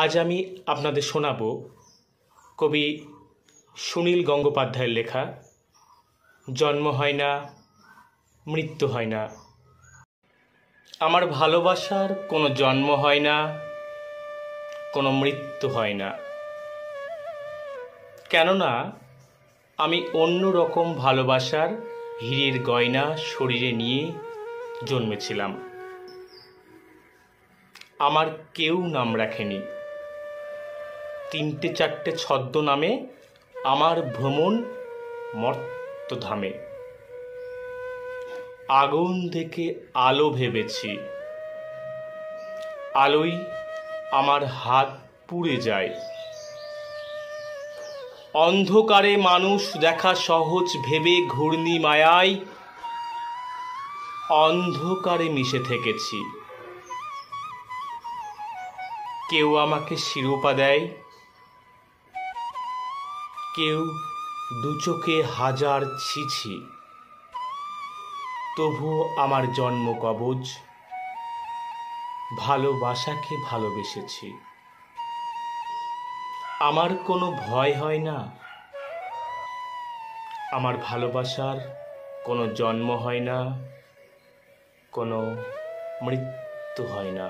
আজ আমি আপনাদের শোনাব কবি সুনীল গঙ্গোপাধ্যায়ের লেখা জন্ম হয় না, মৃত্যু হয় না। আমার ভালোবাসার কোনো জন্ম হয় না, কোনো মৃত্যু হয় না, কেননা আমি অন্য রকম ভালোবাসার হীরের গয়না শরীরে নিয়ে জন্মেছিলাম। আমার কেউ নাম রাখেনি, তিনটে চারটে ছদ্মনামে আমার ভ্রমণ মর্ত্যধামে। আগুন থেকে আলো ভেবেছি, আলোই আমার হাত পুড়ে যায়। অন্ধকারে মানুষ দেখা সহজ ভেবে ঘূর্ণি মায়ায় অন্ধকারে মিশে থেকেছি। কেউ আমাকে শিরোপা দেয়, কেউ দু চোখে হাজার ছিছি, তবুও আমার জন্ম কবজ ভালোবাসাকে ভালোবেসেছি। আমার কোনো ভয় হয় না, আমার ভালোবাসার কোনো জন্ম হয় না, কোনো মৃত্যু হয় না।